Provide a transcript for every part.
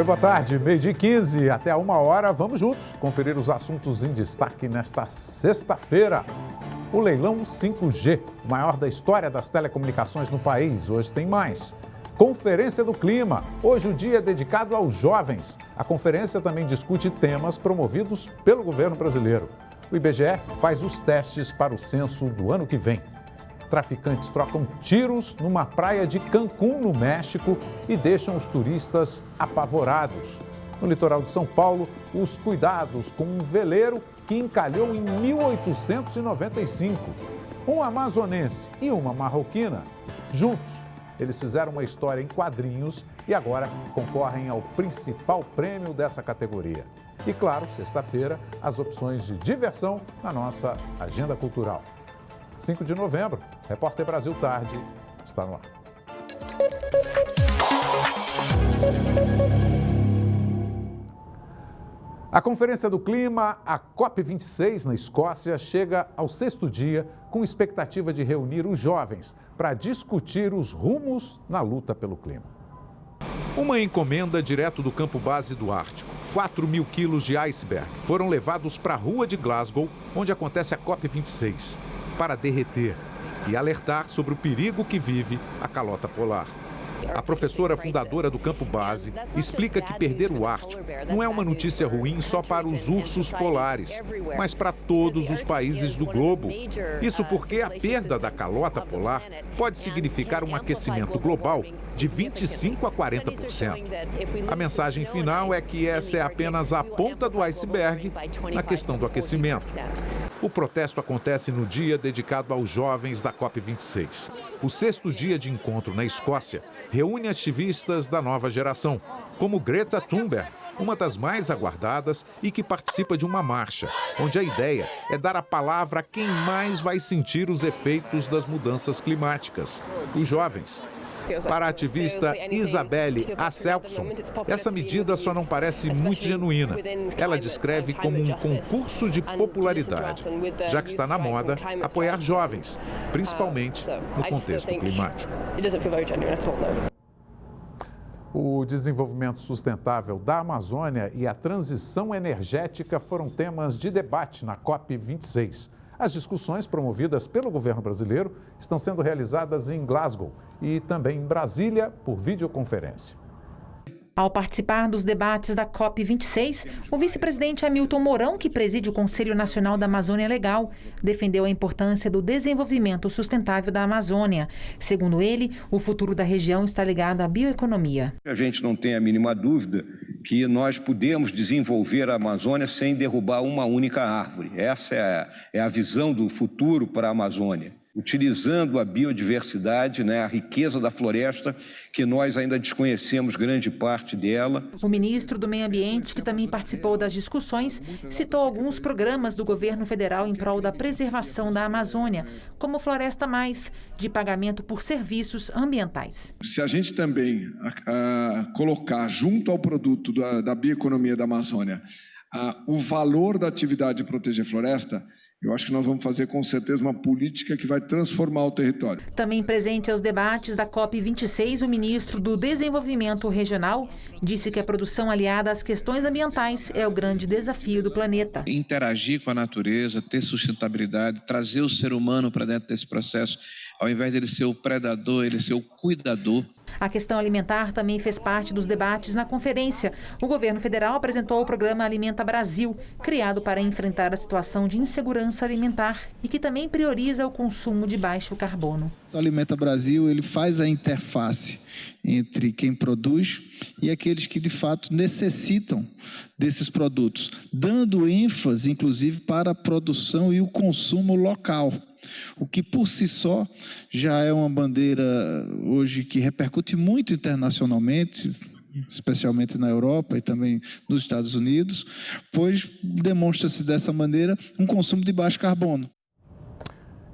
Oi, boa tarde. 12h15 até 1h. Vamos juntos conferir os assuntos em destaque nesta sexta-feira. O leilão 5G, o maior da história das telecomunicações no país. Hoje tem mais. Conferência do Clima. Hoje o dia é dedicado aos jovens. A conferência também discute temas promovidos pelo governo brasileiro. O IBGE faz os testes para o censo do ano que vem. Traficantes trocam tiros numa praia de Cancún, no México, e deixam os turistas apavorados. No litoral de São Paulo, os cuidados com um veleiro que encalhou em 1895. Um amazonense e uma marroquina, juntos, eles fizeram uma história em quadrinhos e agora concorrem ao principal prêmio dessa categoria. E claro, sexta-feira, as opções de diversão na nossa agenda cultural. 5 de novembro, Repórter Brasil Tarde está no ar. A Conferência do Clima, a COP26 na Escócia, chega ao 6º dia com expectativa de reunir os jovens para discutir os rumos na luta pelo clima. Uma encomenda direto do campo base do Ártico. 4.000 quilos de iceberg foram levados para a rua de Glasgow, onde acontece a COP26, para derreter e alertar sobre o perigo que vive a calota polar. A professora fundadora do Campo Base explica que perder o Ártico não é uma notícia ruim só para os ursos polares, mas para todos os países do globo. Isso porque a perda da calota polar pode significar um aquecimento global de 25% a 40%. A mensagem final é que essa é apenas a ponta do iceberg na questão do aquecimento. O protesto acontece no dia dedicado aos jovens da COP26. O 6º dia de encontro na Escócia reúne ativistas da nova geração, como Greta Thunberg, uma das mais aguardadas e que participa de uma marcha, onde a ideia é dar a palavra a quem mais vai sentir os efeitos das mudanças climáticas: os jovens. Para a ativista Isabelle Asselson, essa medida só não parece muito genuína. Ela descreve como um concurso de popularidade, já que está na moda apoiar jovens, principalmente no contexto climático. O desenvolvimento sustentável da Amazônia e a transição energética foram temas de debate na COP26. As discussões promovidas pelo governo brasileiro estão sendo realizadas em Glasgow e também em Brasília por videoconferência. Ao participar dos debates da COP26, o vice-presidente Hamilton Mourão, que preside o Conselho Nacional da Amazônia Legal, defendeu a importância do desenvolvimento sustentável da Amazônia. Segundo ele, o futuro da região está ligado à bioeconomia. A gente não tem a mínima dúvida que nós podemos desenvolver a Amazônia sem derrubar uma única árvore. Essa é a visão do futuro para a Amazônia. Utilizando a biodiversidade, a riqueza da floresta, que nós ainda desconhecemos grande parte dela. O ministro do Meio Ambiente, que também participou das discussões, citou alguns programas do governo federal em prol da preservação da Amazônia, como Floresta Mais, de pagamento por serviços ambientais. Se a gente também colocar junto ao produto da bioeconomia da Amazônia o valor da atividade de proteger floresta, eu acho que nós vamos fazer com certeza uma política que vai transformar o território. Também presente aos debates da COP26, o ministro do Desenvolvimento Regional disse que a produção aliada às questões ambientais é o grande desafio do planeta. Interagir com a natureza, ter sustentabilidade, trazer o ser humano para dentro desse processo, ao invés dele ser o predador, ele ser o cuidador. A questão alimentar também fez parte dos debates na conferência. O governo federal apresentou o programa Alimenta Brasil, criado para enfrentar a situação de insegurança alimentar e que também prioriza o consumo de baixo carbono. O Alimenta Brasil ele faz a interface entre quem produz e aqueles que de fato necessitam desses produtos, dando ênfase inclusive para a produção e o consumo local. O que por si só já é uma bandeira hoje que repercute muito internacionalmente, especialmente na Europa e também nos Estados Unidos, pois demonstra-se dessa maneira um consumo de baixo carbono.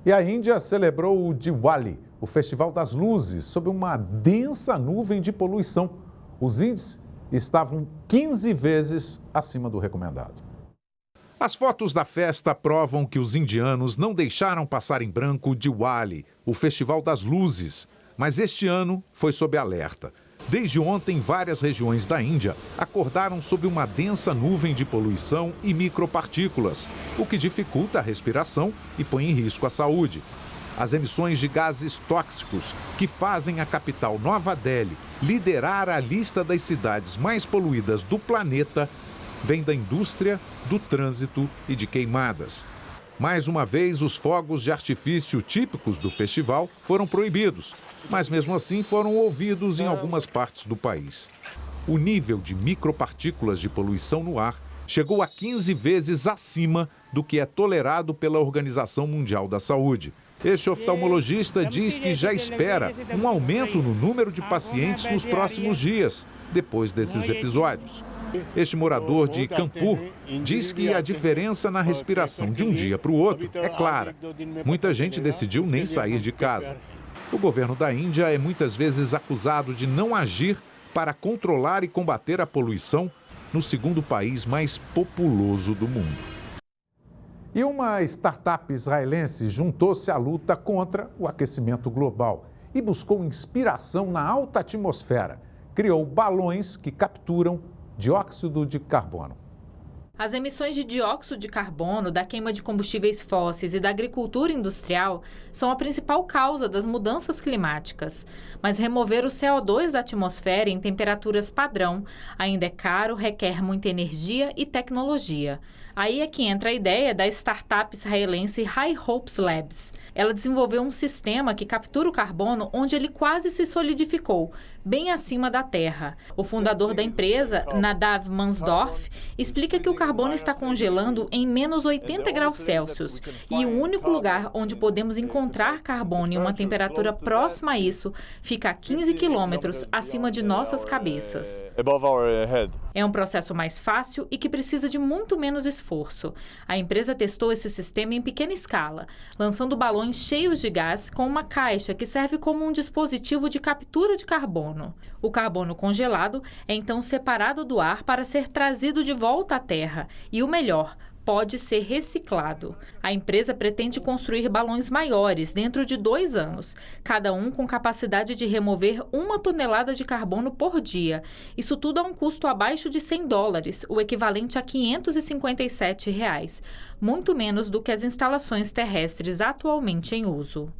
E a Índia celebrou o Diwali, o Festival das Luzes, sob uma densa nuvem de poluição. Os índices estavam 15 vezes acima do recomendado. As fotos da festa provam que os indianos não deixaram passar em branco o Diwali, o Festival das Luzes, mas este ano foi sob alerta. Desde ontem, várias regiões da Índia acordaram sob uma densa nuvem de poluição e micropartículas, o que dificulta a respiração e põe em risco a saúde. As emissões de gases tóxicos, que fazem a capital Nova Delhi liderar a lista das cidades mais poluídas do planeta, vêm da indústria, do trânsito e de queimadas. Mais uma vez, os fogos de artifício típicos do festival foram proibidos, mas mesmo assim foram ouvidos em algumas partes do país. O nível de micropartículas de poluição no ar chegou a 15 vezes acima do que é tolerado pela Organização Mundial da Saúde. Este oftalmologista diz que já espera um aumento no número de pacientes nos próximos dias, depois desses episódios. Este morador de Kanpur diz que a diferença na respiração de um dia para o outro é clara. Muita gente decidiu nem sair de casa. O governo da Índia é muitas vezes acusado de não agir para controlar e combater a poluição no segundo país mais populoso do mundo. E uma startup israelense juntou-se à luta contra o aquecimento global e buscou inspiração na alta atmosfera. Criou balões que capturam dióxido de carbono. As emissões de dióxido de carbono da queima de combustíveis fósseis e da agricultura industrial são a principal causa das mudanças climáticas. Mas remover o CO2 da atmosfera em temperaturas padrão ainda é caro, requer muita energia e tecnologia. Aí é que entra a ideia da startup israelense High Hopes Labs. Ela desenvolveu um sistema que captura o carbono onde ele quase se solidificou, bem acima da Terra. O fundador da empresa, Nadav Mansdorf, explica que o carbono está congelando em menos 80 graus Celsius e o único lugar onde podemos encontrar carbono em uma temperatura próxima a isso fica a 15 quilômetros acima de nossas cabeças. É um processo mais fácil e que precisa de muito menos esforço. A empresa testou esse sistema em pequena escala, lançando balões cheios de gás com uma caixa que serve como um dispositivo de captura de carbono. O carbono congelado é então separado do ar para ser trazido de volta à Terra e, o melhor, pode ser reciclado. A empresa pretende construir balões maiores dentro de 2 anos, cada um com capacidade de remover 1 tonelada de carbono por dia. Isso tudo a um custo abaixo de $100, o equivalente a R$ 557, muito menos do que as instalações terrestres atualmente em uso.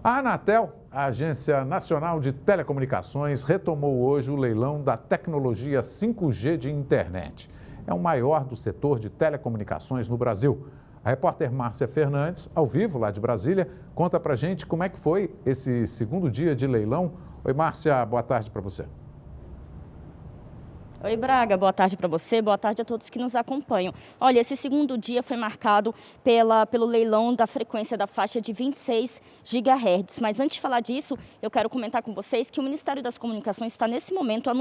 A Anatel, a Agência Nacional de Telecomunicações, retomou hoje o leilão da tecnologia 5G de internet. É o maior do setor de telecomunicações no Brasil. A repórter Márcia Fernandes, ao vivo lá de Brasília, conta pra gente como é que foi esse segundo dia de leilão. Oi, Márcia, boa tarde para você. Oi, Braga, boa tarde para você, boa tarde a todos que nos acompanham. Olha, esse segundo dia foi marcado pelo leilão da frequência da faixa de 26 GHz. Mas antes de falar disso, eu quero comentar com vocês que o Ministério das Comunicações está nesse momento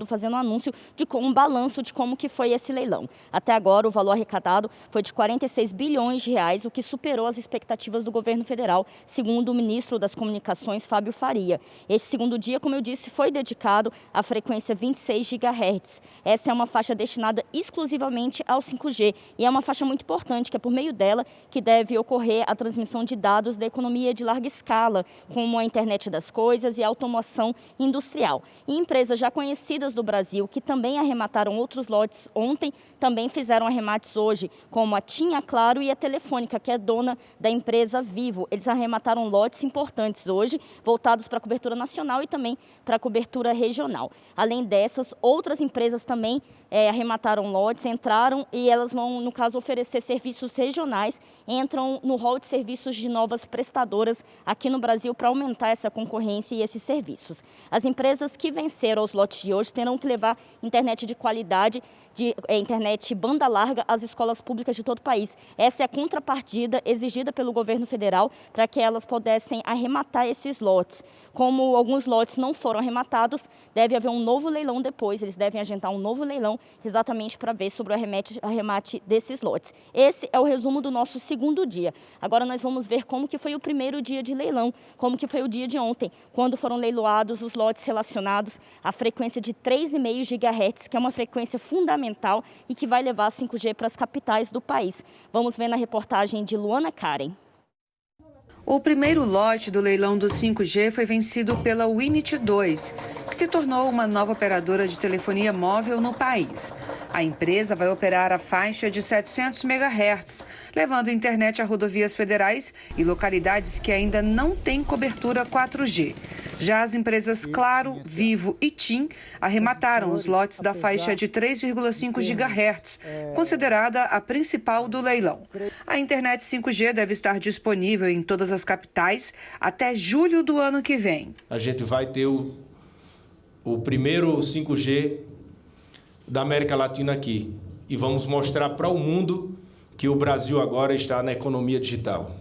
fazendo um anúncio de um balanço de como que foi esse leilão. Até agora, o valor arrecadado foi de 46 bilhões de reais, o que superou as expectativas do governo federal, segundo o ministro das Comunicações, Fábio Faria. Este segundo dia, como eu disse, foi dedicado à frequência 26 GHz. Essa é uma faixa destinada exclusivamente ao 5G e é uma faixa muito importante, que é por meio dela que deve ocorrer a transmissão de dados da economia de larga escala, como a internet das coisas e a automação industrial. E empresas já conhecidas do Brasil, que também arremataram outros lotes ontem, também fizeram arremates hoje, como a TIM, a Claro e a Telefônica, que é dona da empresa Vivo. Eles arremataram lotes importantes hoje, voltados para a cobertura nacional e também para a cobertura regional. Além dessas, outras empresas também arremataram lotes, entraram e elas vão, no caso, oferecer serviços regionais, entram no rol de serviços de novas prestadoras aqui no Brasil para aumentar essa concorrência e esses serviços. As empresas que venceram os lotes de hoje terão que levar internet de qualidade, internet banda larga às escolas públicas de todo o país. Essa é a contrapartida exigida pelo governo federal para que elas pudessem arrematar esses lotes. Como alguns lotes não foram arrematados, deve haver um novo leilão depois, eles devem agendar um novo leilão exatamente para ver sobre o arremate desses lotes. Esse é o resumo do nosso segundo dia. Agora nós vamos ver como que foi o primeiro dia de leilão, como que foi o dia de ontem, quando foram leiloados os lotes relacionados à frequência de 3,5 GHz, que é uma frequência fundamental e que vai levar 5G para as capitais do país. Vamos ver na reportagem de Luana Karen. O primeiro lote do leilão do 5G foi vencido pela Winit 2, que se tornou uma nova operadora de telefonia móvel no país. A empresa vai operar a faixa de 700 MHz, levando internet a rodovias federais e localidades que ainda não têm cobertura 4G. Já as empresas Claro, Vivo e TIM arremataram os lotes da faixa de 3,5 GHz, considerada a principal do leilão. A internet 5G deve estar disponível em todas as capitais até julho do ano que vem. A gente vai ter o primeiro 5G da América Latina aqui e vamos mostrar para o mundo que o Brasil agora está na economia digital,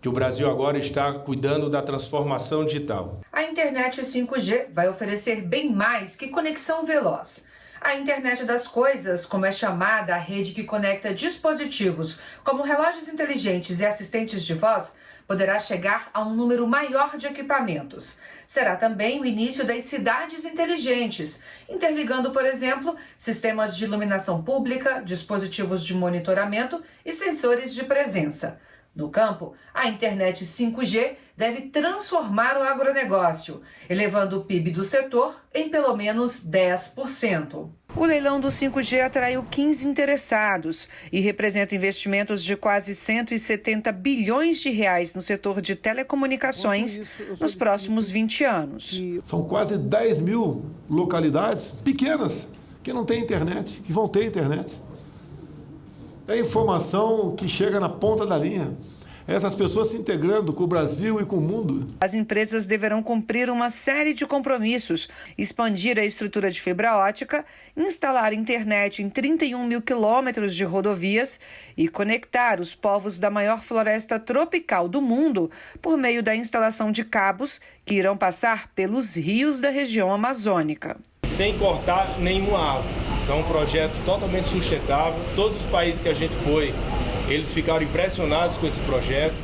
que o Brasil agora está cuidando da transformação digital. A internet 5G vai oferecer bem mais que conexão veloz. A internet das coisas, como é chamada a rede que conecta dispositivos como relógios inteligentes e assistentes de voz, poderá chegar a um número maior de equipamentos. Será também o início das cidades inteligentes, interligando, por exemplo, sistemas de iluminação pública, dispositivos de monitoramento e sensores de presença. No campo, a internet 5G deve transformar o agronegócio, elevando o PIB do setor em pelo menos 10%. O leilão do 5G atraiu 15 interessados e representa investimentos de quase 170 bilhões de reais no setor de telecomunicações nos próximos 20 anos. São quase 10 mil localidades pequenas que não têm internet, que vão ter internet. É informação que chega na ponta da linha. Essas pessoas se integrando com o Brasil e com o mundo. As empresas deverão cumprir uma série de compromissos, expandir a estrutura de fibra ótica, instalar internet em 31 mil quilômetros de rodovias e conectar os povos da maior floresta tropical do mundo por meio da instalação de cabos que irão passar pelos rios da região amazônica. Sem cortar nenhuma árvore. Então, um projeto totalmente sustentável. Todos os países que a gente foi, eles ficaram impressionados com esse projeto.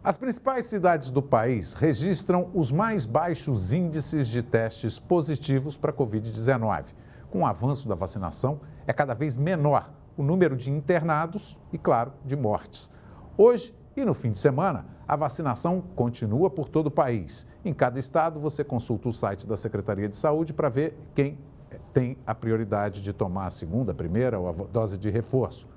As principais cidades do país registram os mais baixos índices de testes positivos para a Covid-19. Com o avanço da vacinação, é cada vez menor o número de internados e, claro, de mortes. Hoje e no fim de semana, a vacinação continua por todo o país. Em cada estado, você consulta o site da Secretaria de Saúde para ver quem tem a prioridade de tomar a segunda, a primeira ou a dose de reforço.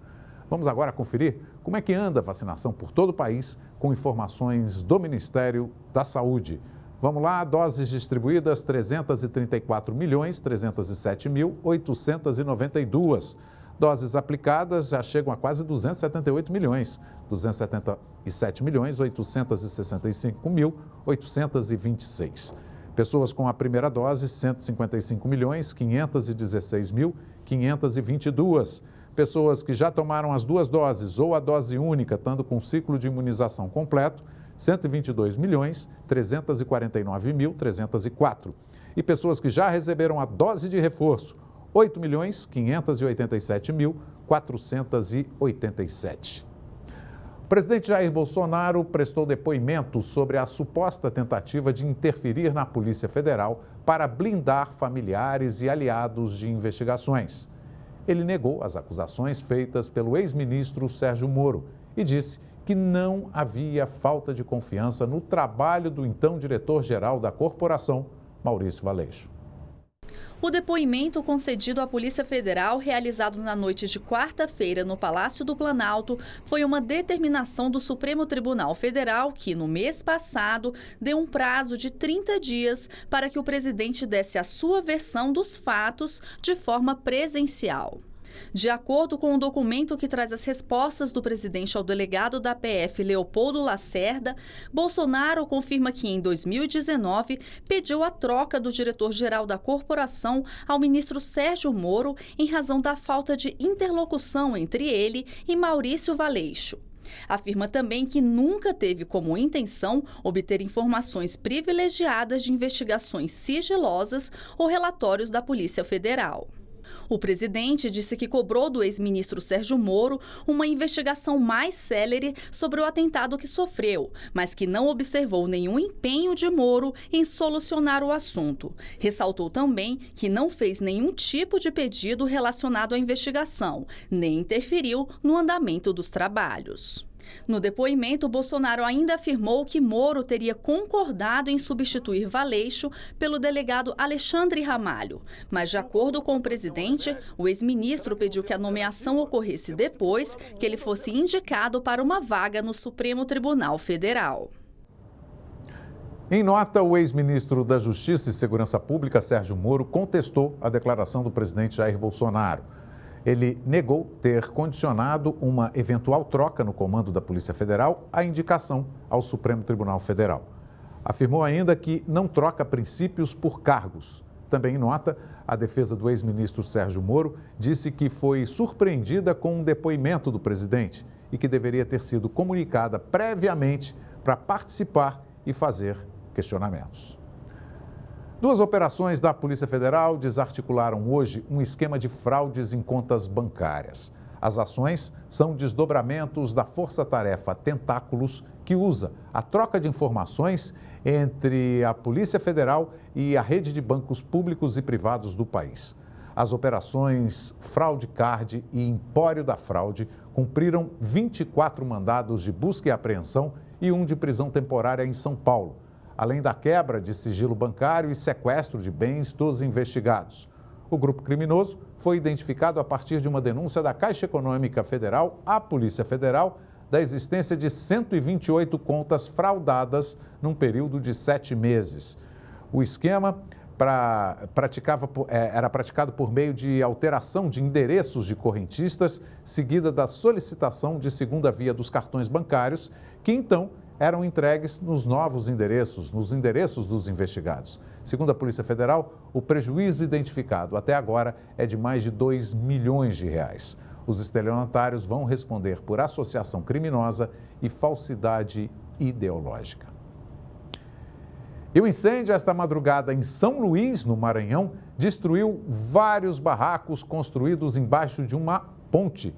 Vamos agora conferir como é que anda a vacinação por todo o país com informações do Ministério da Saúde. Vamos lá, doses distribuídas 334.307.892. Doses aplicadas já chegam a quase 278 milhões, 277.865.826. Pessoas com a primeira dose, 155.516.522. Pessoas que já tomaram as duas doses ou a dose única, estando com ciclo de imunização completo, 122.349.304. E pessoas que já receberam a dose de reforço, 8.587.487. O presidente Jair Bolsonaro prestou depoimento sobre a suposta tentativa de interferir na Polícia Federal para blindar familiares e aliados de investigações. Ele negou as acusações feitas pelo ex-ministro Sérgio Moro e disse que não havia falta de confiança no trabalho do então diretor-geral da corporação, Maurício Valeixo. O depoimento concedido à Polícia Federal, realizado na noite de quarta-feira no Palácio do Planalto, foi uma determinação do Supremo Tribunal Federal que, no mês passado, deu um prazo de 30 dias para que o presidente desse a sua versão dos fatos de forma presencial. De acordo com o documento que traz as respostas do presidente ao delegado da PF, Leopoldo Lacerda, Bolsonaro confirma que em 2019 pediu a troca do diretor-geral da corporação ao ministro Sérgio Moro em razão da falta de interlocução entre ele e Maurício Valeixo. Afirma também que nunca teve como intenção obter informações privilegiadas de investigações sigilosas ou relatórios da Polícia Federal. O presidente disse que cobrou do ex-ministro Sérgio Moro uma investigação mais célere sobre o atentado que sofreu, mas que não observou nenhum empenho de Moro em solucionar o assunto. Ressaltou também que não fez nenhum tipo de pedido relacionado à investigação, nem interferiu no andamento dos trabalhos. No depoimento, Bolsonaro ainda afirmou que Moro teria concordado em substituir Valeixo pelo delegado Alexandre Ramalho. Mas, de acordo com o presidente, o ex-ministro pediu que a nomeação ocorresse depois que ele fosse indicado para uma vaga no Supremo Tribunal Federal. Em nota, o ex-ministro da Justiça e Segurança Pública, Sérgio Moro, contestou a declaração do presidente Jair Bolsonaro. Ele negou ter condicionado uma eventual troca no comando da Polícia Federal à indicação ao Supremo Tribunal Federal. Afirmou ainda que não troca princípios por cargos. Também em nota, a defesa do ex-ministro Sérgio Moro disse que foi surpreendida com um depoimento do presidente e que deveria ter sido comunicada previamente para participar e fazer questionamentos. Duas operações da Polícia Federal desarticularam hoje um esquema de fraudes em contas bancárias. As ações são desdobramentos da força-tarefa Tentáculos, que usa a troca de informações entre a Polícia Federal e a rede de bancos públicos e privados do país. As operações Fraude Card e Empório da Fraude cumpriram 24 mandados de busca e apreensão e um de prisão temporária em São Paulo, além da quebra de sigilo bancário e sequestro de bens dos investigados. O grupo criminoso foi identificado a partir de uma denúncia da Caixa Econômica Federal à Polícia Federal da existência de 128 contas fraudadas num período de 7 meses. O esquema era praticado por meio de alteração de endereços de correntistas, seguida da solicitação de segunda via dos cartões bancários, que então eram entregues nos novos endereços, nos endereços dos investigados. Segundo a Polícia Federal, o prejuízo identificado até agora é de mais de R$2 milhões. Os estelionatários vão responder por associação criminosa e falsidade ideológica. E o incêndio esta madrugada em São Luís, no Maranhão, destruiu vários barracos construídos embaixo de uma ponte.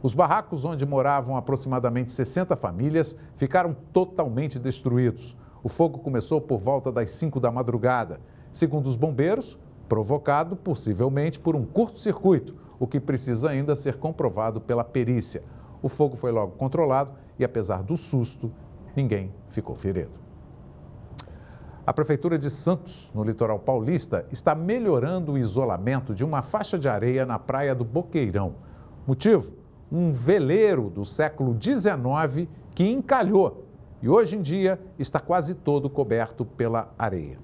Os barracos onde moravam aproximadamente 60 famílias ficaram totalmente destruídos. O fogo começou por volta das 5 da madrugada. Segundo os bombeiros, provocado possivelmente por um curto-circuito, o que precisa ainda ser comprovado pela perícia. O fogo foi logo controlado e, apesar do susto, ninguém ficou ferido. A Prefeitura de Santos, no litoral paulista, está melhorando o isolamento de uma faixa de areia na praia do Boqueirão. Motivo? Um veleiro do século XIX que encalhou e hoje em dia está quase todo coberto pela areia.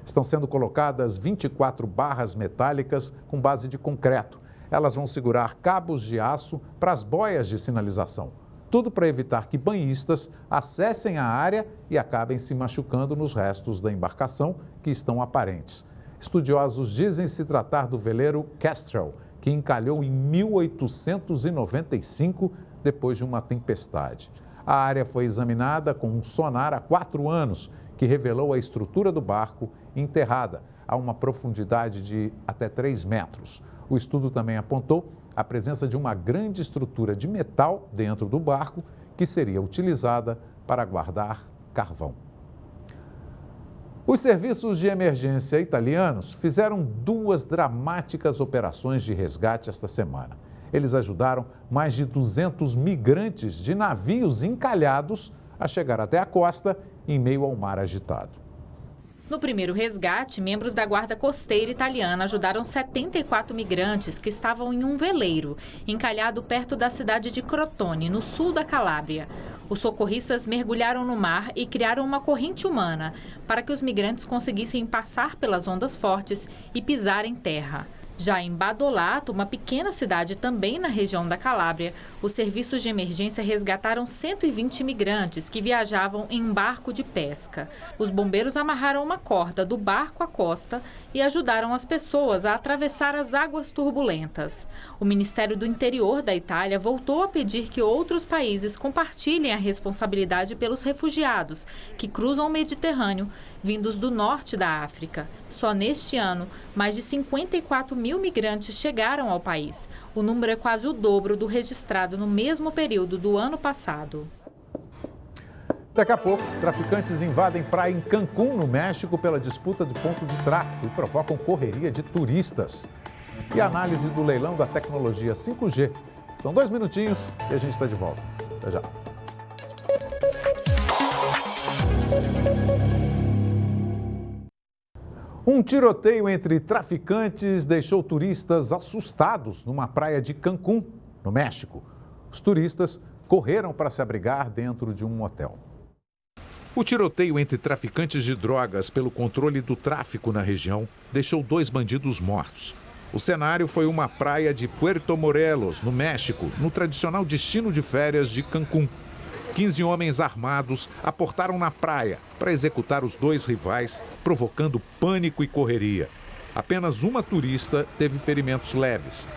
Estão sendo colocadas 24 barras metálicas com base de concreto. Elas vão segurar cabos de aço para as boias de sinalização. Tudo para evitar que banhistas acessem a área e acabem se machucando nos restos da embarcação que estão aparentes. Estudiosos dizem se tratar do veleiro Kestrel, que encalhou em 1895 depois de uma tempestade. A área foi examinada com um sonar há 4 anos, que revelou a estrutura do barco enterrada a uma profundidade de até 3 metros. O estudo também apontou a presença de uma grande estrutura de metal dentro do barco, que seria utilizada para guardar carvão. Os serviços de emergência italianos fizeram 2 dramáticas operações de resgate esta semana. Eles ajudaram mais de 200 migrantes de navios encalhados a chegar até a costa em meio ao mar agitado. No primeiro resgate, membros da Guarda Costeira italiana ajudaram 74 migrantes que estavam em um veleiro, encalhado perto da cidade de Crotone, no sul da Calábria. Os socorristas mergulharam no mar e criaram uma corrente humana para que os migrantes conseguissem passar pelas ondas fortes e pisar em terra. Já em Badolato, uma pequena cidade também na região da Calábria, os serviços de emergência resgataram 120 imigrantes que viajavam em um barco de pesca. Os bombeiros amarraram uma corda do barco à costa e ajudaram as pessoas a atravessar as águas turbulentas. O Ministério do Interior da Itália voltou a pedir que outros países compartilhem a responsabilidade pelos refugiados que cruzam o Mediterrâneo, vindos do norte da África. Só neste ano, mais de 54 mil migrantes chegaram ao país. O número é quase o dobro do registrado no mesmo período do ano passado. Daqui a pouco, traficantes invadem praia em Cancún, no México, pela disputa de ponto de tráfego e provocam correria de turistas. E a análise do leilão da tecnologia 5G. São 2 minutinhos e a gente está de volta. Até já. Um tiroteio entre traficantes deixou turistas assustados numa praia de Cancún, no México. Os turistas correram para se abrigar dentro de um hotel. O tiroteio entre traficantes de drogas pelo controle do tráfico na região deixou 2 bandidos mortos. O cenário foi uma praia de Puerto Morelos, no México, no tradicional destino de férias de Cancún. 15 homens armados aportaram na praia para executar os 2 rivais, provocando pânico e correria. Apenas uma turista teve ferimentos leves.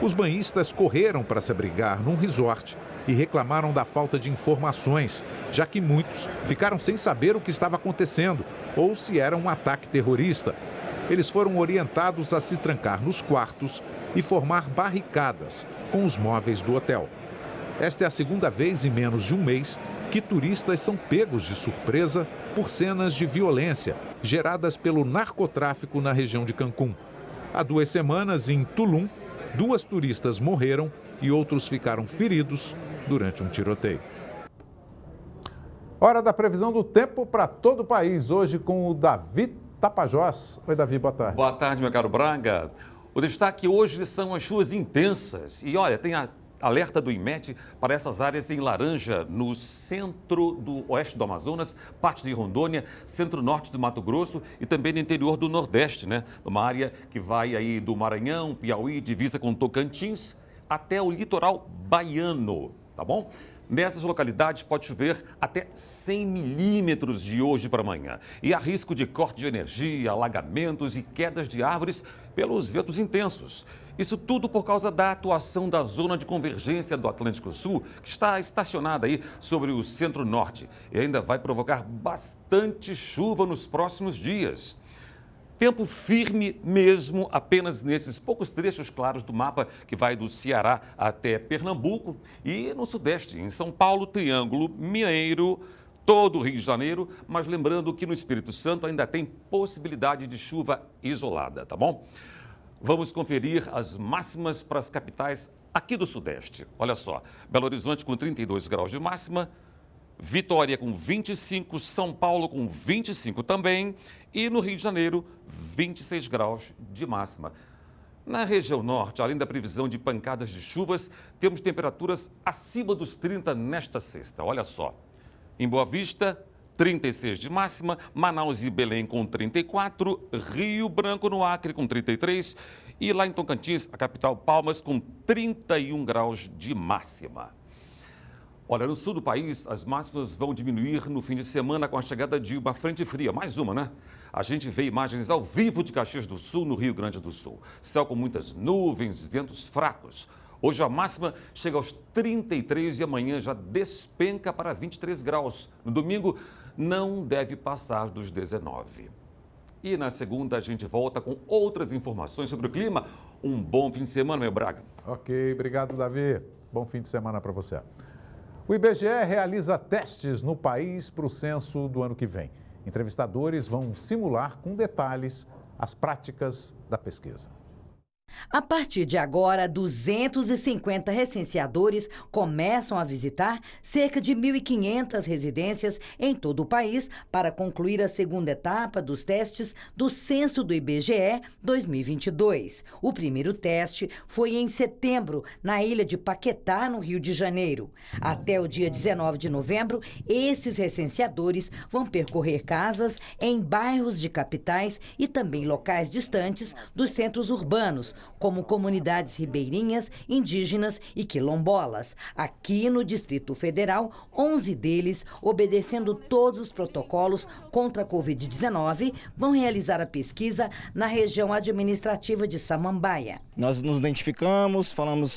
Os banhistas correram para se abrigar num resort e reclamaram da falta de informações, já que muitos ficaram sem saber o que estava acontecendo ou se era um ataque terrorista. Eles foram orientados a se trancar nos quartos e formar barricadas com os móveis do hotel. Esta é a 2ª vez em menos de um mês que turistas são pegos de surpresa por cenas de violência geradas pelo narcotráfico na região de Cancún. Há 2 semanas, em Tulum, 2 turistas morreram e outros ficaram feridos durante um tiroteio. Hora da previsão do tempo para todo o país, hoje com o Davi Tapajós. Oi, Davi, boa tarde. Boa tarde, meu caro Braga. O destaque hoje são as chuvas intensas. E olha, tem a alerta do INMET para essas áreas em laranja no centro do oeste do Amazonas, parte de Rondônia, centro-norte do Mato Grosso e também no interior do Nordeste, né? Uma área que vai aí do Maranhão, Piauí, divisa com Tocantins, até o litoral baiano, tá bom? Nessas localidades pode chover até 100 milímetros de hoje para amanhã. E há risco de corte de energia, alagamentos e quedas de árvores pelos ventos intensos. Isso tudo por causa da atuação da zona de convergência do Atlântico Sul, que está estacionada aí sobre o centro-norte e ainda vai provocar bastante chuva nos próximos dias. Tempo firme mesmo apenas nesses poucos trechos claros do mapa que vai do Ceará até Pernambuco e no Sudeste, em São Paulo, Triângulo Mineiro, todo o Rio de Janeiro, mas lembrando que no Espírito Santo ainda tem possibilidade de chuva isolada, tá bom? Vamos conferir as máximas para as capitais aqui do Sudeste. Olha só, Belo Horizonte com 32 graus de máxima, Vitória com 25, São Paulo com 25 também e no Rio de Janeiro 26 graus de máxima. Na região norte, além da previsão de pancadas de chuvas, temos temperaturas acima dos 30 nesta sexta. Olha só, em Boa Vista, 36 de máxima, Manaus e Belém com 34, Rio Branco no Acre com 33 e lá em Tocantins, a capital Palmas com 31 graus de máxima. Olha, no sul do país, as máximas vão diminuir no fim de semana com a chegada de uma frente fria. Mais uma, né? A gente vê imagens ao vivo de Caxias do Sul, no Rio Grande do Sul. Céu com muitas nuvens, ventos fracos. Hoje a máxima chega aos 33 e amanhã já despenca para 23 graus. No domingo, não deve passar dos 19. E na segunda a gente volta com outras informações sobre o clima. Um bom fim de semana, meu Braga. Ok, obrigado, Davi. Bom fim de semana para você. O IBGE realiza testes no país para o censo do ano que vem. Entrevistadores vão simular com detalhes as práticas da pesquisa. A partir de agora, 250 recenseadores começam a visitar cerca de 1.500 residências em todo o país para concluir a segunda etapa dos testes do Censo do IBGE 2022. O primeiro teste foi em setembro, na ilha de Paquetá, no Rio de Janeiro. Até o dia 19 de novembro, esses recenseadores vão percorrer casas em bairros de capitais e também locais distantes dos centros urbanos, como comunidades ribeirinhas, indígenas e quilombolas. Aqui no Distrito Federal, 11 deles, obedecendo todos os protocolos contra a Covid-19, vão realizar a pesquisa na região administrativa de Samambaia. Nós nos identificamos,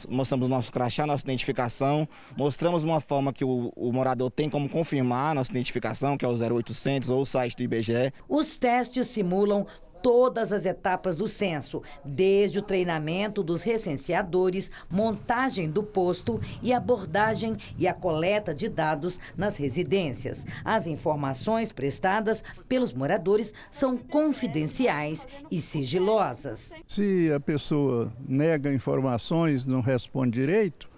mostramos nosso crachá, nossa identificação, mostramos uma forma que o morador tem como confirmar a nossa identificação, que é o 0800 ou o site do IBGE. Os testes simulam todas as etapas do censo, desde o treinamento dos recenseadores, montagem do posto e abordagem e a coleta de dados nas residências. As informações prestadas pelos moradores são confidenciais e sigilosas. Se a pessoa nega informações, não responde direito,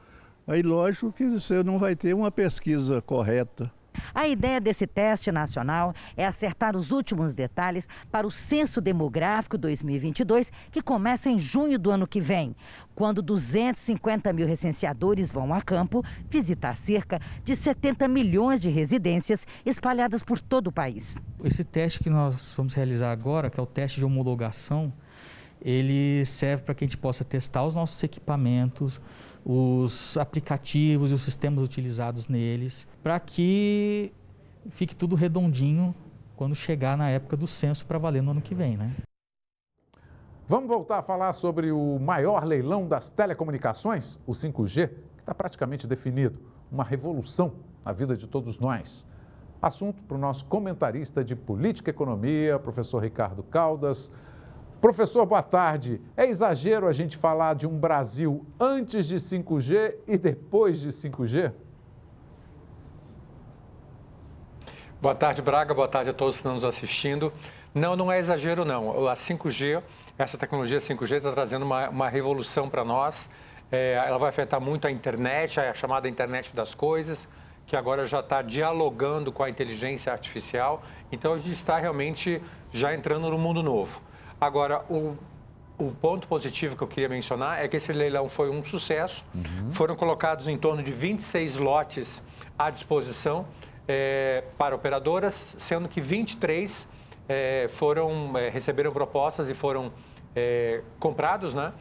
aí lógico que você não vai ter uma pesquisa correta. A ideia desse teste nacional é acertar os últimos detalhes para o Censo Demográfico 2022, que começa em junho do ano que vem, quando 250 mil recenseadores vão a campo visitar cerca de 70 milhões de residências espalhadas por todo o país. Esse teste que nós vamos realizar agora, que é o teste de homologação, ele serve para que a gente possa testar os nossos equipamentos, os aplicativos e os sistemas utilizados neles, para que fique tudo redondinho quando chegar na época do censo para valer no ano que vem, né? Vamos voltar a falar sobre o maior leilão das telecomunicações, o 5G, que está praticamente definido, uma revolução na vida de todos nós. Assunto para o nosso comentarista de política e economia, professor Ricardo Caldas. Professor, boa tarde. É exagero a gente falar de um Brasil antes de 5G e depois de 5G? Boa tarde, Braga. Boa tarde a todos que estão nos assistindo. Não, não é exagero, não. A 5G, essa tecnologia 5G está trazendo uma revolução para nós. Ela vai afetar muito a internet, a chamada internet das coisas, que agora já está dialogando com a inteligência artificial. Então, a gente está realmente já entrando no mundo novo. Agora, o ponto positivo que eu queria mencionar é que esse leilão foi um sucesso. Foram colocados em torno de 26 lotes à disposição para operadoras, sendo que 23 receberam propostas e foram comprados, né?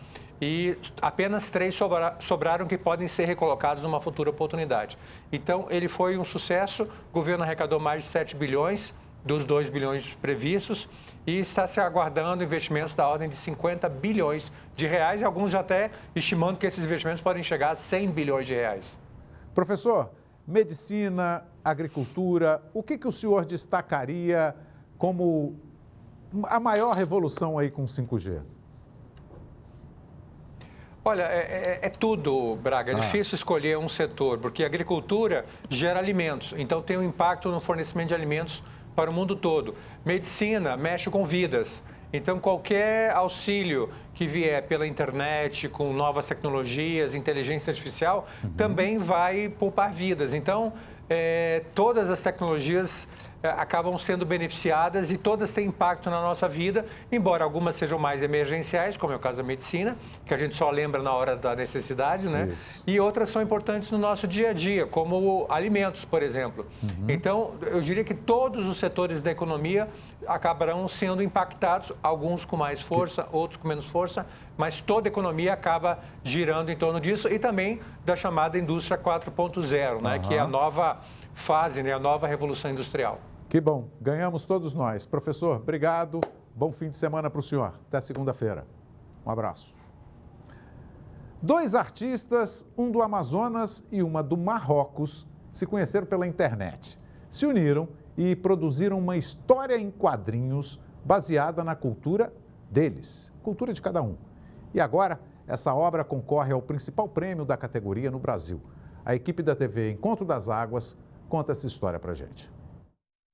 E apenas 3 sobraram que podem ser recolocados numa futura oportunidade. Então, ele foi um sucesso, o governo arrecadou mais de 7 bilhões dos 2 bilhões previstos e está se aguardando investimentos da ordem de 50 bilhões de reais e alguns já até estimando que esses investimentos podem chegar a 100 bilhões de reais. Professor, medicina, agricultura, o que o senhor destacaria como a maior revolução aí com o 5G? Olha, é tudo, Braga. É difícil escolher um setor, porque a agricultura gera alimentos, então tem um impacto no fornecimento de alimentos para o mundo todo. Medicina mexe com vidas, então qualquer auxílio que vier pela internet, com novas tecnologias, inteligência artificial, também vai poupar vidas. Então, todas as tecnologias acabam sendo beneficiadas e todas têm impacto na nossa vida, embora algumas sejam mais emergenciais, como é o caso da medicina, que a gente só lembra na hora da necessidade, né? Isso. E outras são importantes no nosso dia a dia, como alimentos, por exemplo. Então, eu diria que todos os setores da economia acabarão sendo impactados, alguns com mais força, outros com menos força, mas toda a economia acaba girando em torno disso e também da chamada indústria 4.0, né? Que é a nova fase, né? A nova revolução industrial. Que bom, ganhamos todos nós. Professor, obrigado. Bom fim de semana para o senhor. Até segunda-feira. Um abraço. 2 artistas, um do Amazonas e uma do Marrocos, se conheceram pela internet. Se uniram e produziram uma história em quadrinhos baseada na cultura deles, cultura de cada um. E agora, essa obra concorre ao principal prêmio da categoria no Brasil. A equipe da TV Encontro das Águas conta essa história pra gente.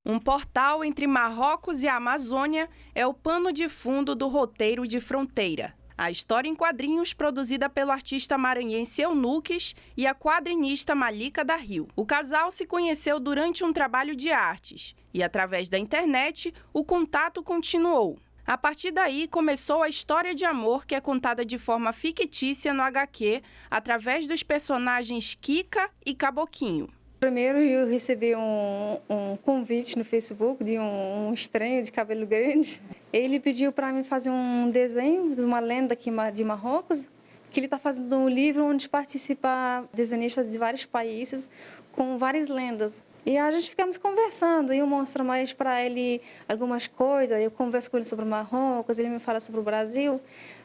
Um portal entre Marrocos e a Amazônia é o pano de fundo do roteiro de Fronteira. A história em quadrinhos produzida pelo artista maranhense Eunuques e a quadrinista Malika da Rio. O casal se conheceu durante um trabalho de artes e, através da internet, o contato continuou. A partir daí, começou a história de amor que é contada de forma fictícia no HQ, através dos personagens Kika e Caboquinho. Primeiro, eu recebi um convite no Facebook de um estranho de cabelo grande. Ele pediu para mim fazer um desenho de uma lenda aqui de Marrocos, que ele está fazendo um livro onde participa desenhistas de vários países com várias lendas. E a gente ficamos conversando, eu mostro mais para ele algumas coisas, eu converso com ele sobre o Marrocos, ele me fala sobre o Brasil.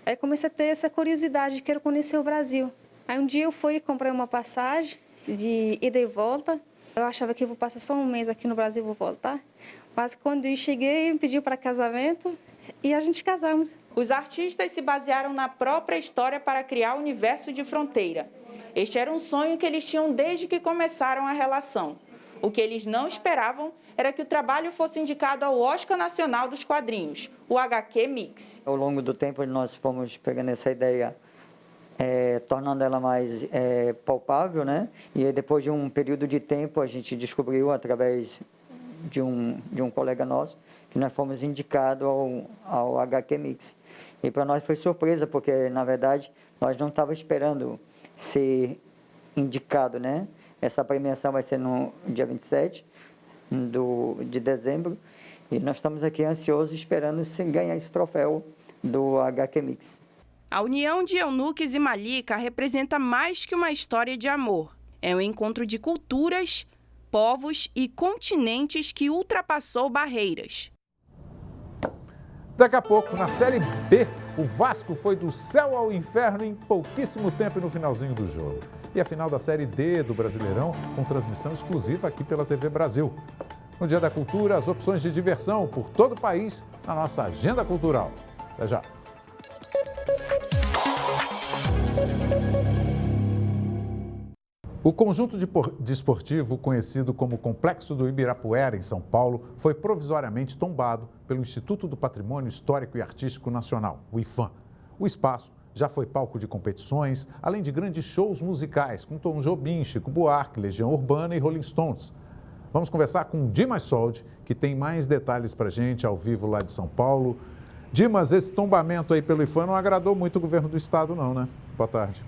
Aí comecei a ter essa curiosidade, quero conhecer o Brasil. Aí um dia eu fui e comprei uma passagem de ida e volta. Eu achava que eu vou passar só um mês aqui no Brasil e vou voltar. Mas quando eu cheguei, me pediu para casamento e a gente casamos. Os artistas se basearam na própria história para criar o universo de Fronteira. Este era um sonho que eles tinham desde que começaram a relação. O que eles não esperavam era que o trabalho fosse indicado ao Oscar Nacional dos Quadrinhos, o HQ Mix. Ao longo do tempo, nós fomos pegando essa ideia tornando ela mais palpável, né? E aí, depois de um período de tempo, a gente descobriu, através de um colega nosso, que nós fomos indicados ao HQ Mix. E para nós foi surpresa, porque, na verdade, nós não estávamos esperando ser indicado, né? Essa premiação vai ser no dia 27 de dezembro, e nós estamos aqui ansiosos, esperando ganhar esse troféu do HQ Mix. A união de Eunuques e Malika representa mais que uma história de amor. É um encontro de culturas, povos e continentes que ultrapassou barreiras. Daqui a pouco, na Série B, o Vasco foi do céu ao inferno em pouquíssimo tempo e no finalzinho do jogo. E a final da Série D do Brasileirão, com transmissão exclusiva aqui pela TV Brasil. No Dia da Cultura, as opções de diversão por todo o país na nossa agenda cultural. Até já. O conjunto desportivo, conhecido como Complexo do Ibirapuera, em São Paulo, foi provisoriamente tombado pelo Instituto do Patrimônio Histórico e Artístico Nacional, o IPHAN. O espaço já foi palco de competições, além de grandes shows musicais, com Tom Jobim, Chico Buarque, Legião Urbana e Rolling Stones. Vamos conversar com Dimas Soldi, que tem mais detalhes para a gente ao vivo lá de São Paulo. Dimas, esse tombamento aí pelo IPHAN não agradou muito o governo do estado não, né? Boa tarde.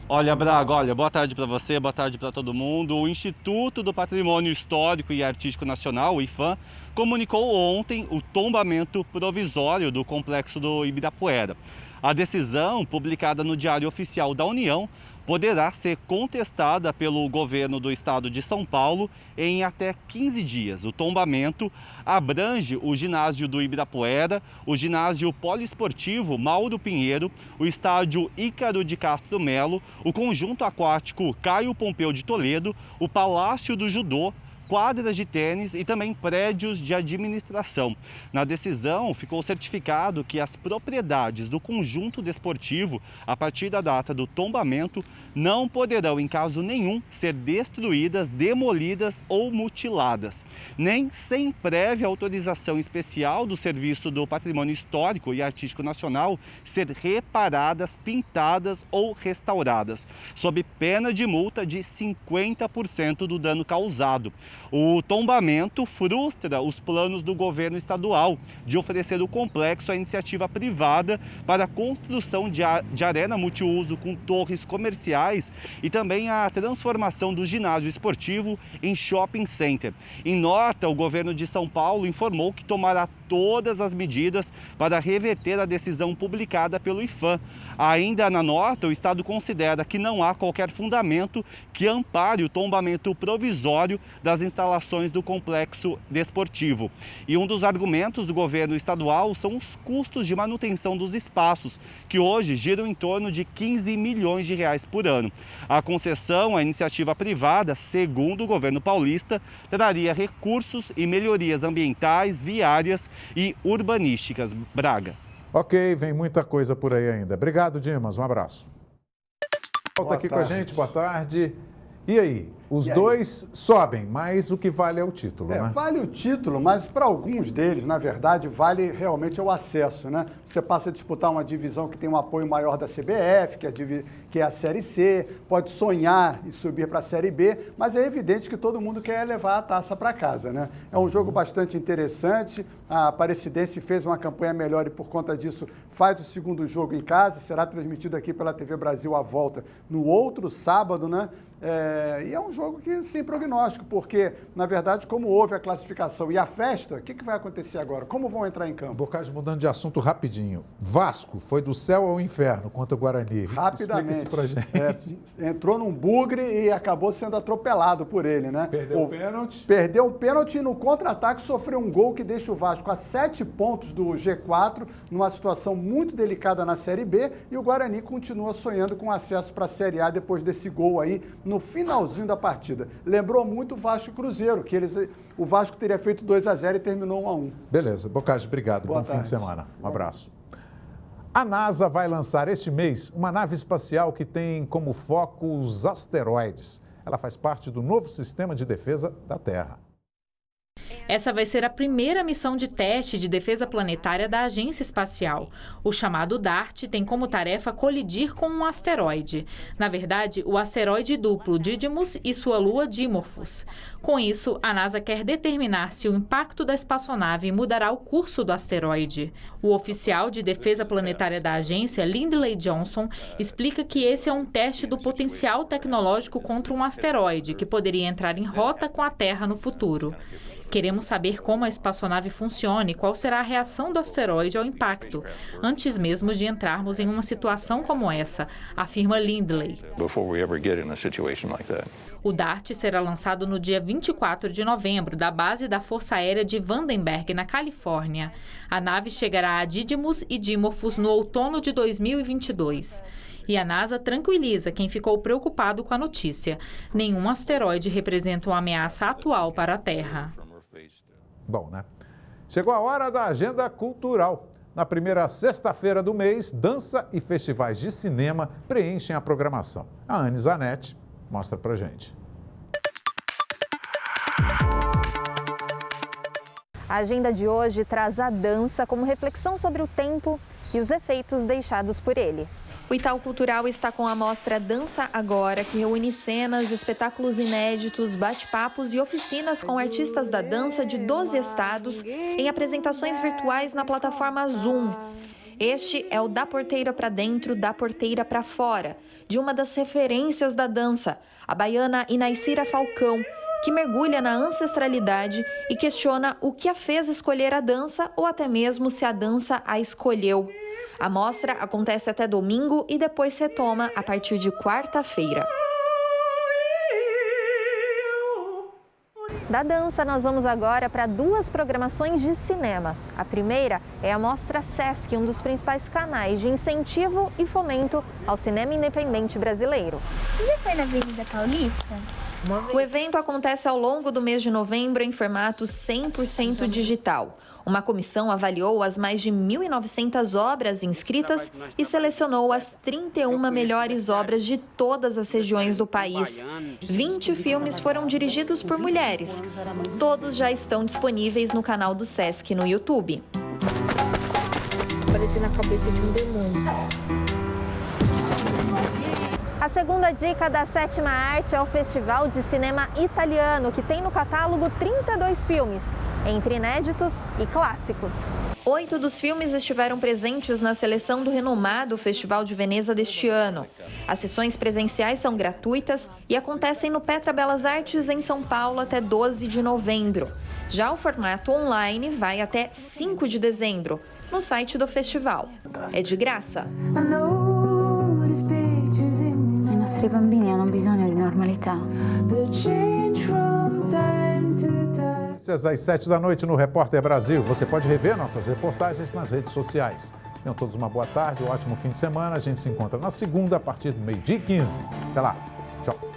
Olha, Braga, boa tarde para você, boa tarde para todo mundo. O Instituto do Patrimônio Histórico e Artístico Nacional, o IPHAN, comunicou ontem o tombamento provisório do Complexo do Ibirapuera. A decisão, publicada no Diário Oficial da União, poderá ser contestada pelo governo do estado de São Paulo em até 15 dias. O tombamento abrange o ginásio do Ibirapuera, o ginásio poliesportivo Mauro Pinheiro, o estádio Ícaro de Castro Melo, o conjunto aquático Caio Pompeu de Toledo, o Palácio do Judô, quadras de tênis e também prédios de administração. Na decisão, ficou certificado que as propriedades do conjunto desportivo, a partir da data do tombamento, não poderão, em caso nenhum, ser destruídas, demolidas ou mutiladas, nem sem prévia autorização especial do Serviço do Patrimônio Histórico e Artístico Nacional, ser reparadas, pintadas ou restauradas, sob pena de multa de 50% do dano causado. O tombamento frustra os planos do governo estadual de oferecer o complexo à iniciativa privada para a construção de arena multiuso com torres comerciais e também a transformação do ginásio esportivo em shopping center. Em nota, o governo de São Paulo informou que tomará todas as medidas para reverter a decisão publicada pelo IPHAN. Ainda na nota, o Estado considera que não há qualquer fundamento que ampare o tombamento provisório das instalações do complexo desportivo. E um dos argumentos do governo estadual são os custos de manutenção dos espaços, que hoje giram em torno de 15 milhões de reais por ano. A concessão à iniciativa privada, segundo o governo paulista, traria recursos e melhorias ambientais, viárias e urbanísticas. Braga. Ok, vem muita coisa por aí ainda. Obrigado, Dimas. Um abraço. Volta aqui com a gente, boa tarde. E aí? Os dois sobem, mas o que vale é o título, né? Vale o título, mas para alguns deles, na verdade, vale realmente o acesso, né? Você passa a disputar uma divisão que tem um apoio maior da CBF, que é a Série C, pode sonhar e subir para a Série B, mas é evidente que todo mundo quer levar a taça para casa, né? É um jogo bastante interessante, a Aparecidense fez uma campanha melhor e por conta disso faz o segundo jogo em casa, será transmitido aqui pela TV Brasil à volta no outro sábado, né? E é um jogo que sem prognóstico, porque, na verdade, como houve a classificação e a festa, o que vai acontecer agora? Como vão entrar em campo? Bocage, mudando de assunto rapidinho. Vasco foi do céu ao inferno contra o Guarani. Rapidamente. Explica isso pra gente. Entrou num bugre e acabou sendo atropelado por ele, né? Perdeu o pênalti. Perdeu o pênalti e no contra-ataque sofreu um gol que deixa o Vasco a 7 pontos do G4, numa situação muito delicada na Série B, e o Guarani continua sonhando com acesso para a Série A depois desse gol aí no finalzinho da partida. Lembrou muito o Vasco e Cruzeiro, que o Vasco teria feito 2-0 e terminou 1-1. Beleza. Bocage, obrigado. Bom fim de semana. Um abraço. A NASA vai lançar este mês uma nave espacial que tem como foco os asteroides. Ela faz parte do novo sistema de defesa da Terra. Essa vai ser a primeira missão de teste de defesa planetária da Agência Espacial. O chamado DART tem como tarefa colidir com um asteroide. Na verdade, o asteroide duplo Didymos e sua lua Dimorphos. Com isso, a NASA quer determinar se o impacto da espaçonave mudará o curso do asteroide. O oficial de defesa planetária da agência, Lindley Johnson, explica que esse é um teste do potencial tecnológico contra um asteroide que poderia entrar em rota com a Terra no futuro. Queremos saber como a espaçonave funciona e qual será a reação do asteroide ao impacto, antes mesmo de entrarmos em uma situação como essa, afirma Lindley. O DART será lançado no dia 24 de novembro, da base da Força Aérea de Vandenberg, na Califórnia. A nave chegará a Didymos e Dimorphos no outono de 2022. E a NASA tranquiliza quem ficou preocupado com a notícia. Nenhum asteroide representa uma ameaça atual para a Terra. Bom, né? Chegou a hora da agenda cultural. Na primeira sexta-feira do mês, dança e festivais de cinema preenchem a programação. A Anne Zanetti mostra pra gente. A agenda de hoje traz a dança como reflexão sobre o tempo e os efeitos deixados por ele. O Itaú Cultural está com a mostra Dança Agora, que reúne cenas, espetáculos inéditos, bate-papos e oficinas com artistas da dança de 12 estados em apresentações virtuais na plataforma Zoom. Este é o Da Porteira para Dentro, Da Porteira para Fora, de uma das referências da dança, a baiana Inaicira Falcão, que mergulha na ancestralidade e questiona o que a fez escolher a dança ou até mesmo se a dança a escolheu. A mostra acontece até domingo e depois retoma a partir de quarta-feira. Da dança, nós vamos agora para duas programações de cinema. A primeira é a Mostra Sesc, um dos principais canais de incentivo e fomento ao cinema independente brasileiro. Você já foi na Avenida Paulista? O evento acontece ao longo do mês de novembro em formato 100% digital. Uma comissão avaliou as mais de 1.900 obras inscritas e selecionou as 31 melhores obras de todas as regiões do país. 20 filmes foram dirigidos por mulheres. Todos já estão disponíveis no canal do Sesc no YouTube. Parecendo a cabeça de um demônio. A segunda dica da Sétima Arte é o Festival de Cinema Italiano, que tem no catálogo 32 filmes, entre inéditos e clássicos. 8 dos filmes estiveram presentes na seleção do renomado Festival de Veneza deste ano. As sessões presenciais são gratuitas e acontecem no Petra Belas Artes, em São Paulo, até 12 de novembro. Já o formato online vai até 5 de dezembro, no site do festival. É de graça. I nostri bambini hanno bisogno di normalità. Às 7 da noite no Repórter Brasil. Você pode rever nossas reportagens nas redes sociais. Tenham todos uma boa tarde, um ótimo fim de semana. A gente se encontra na segunda, a partir do 12h15. Até lá. Tchau.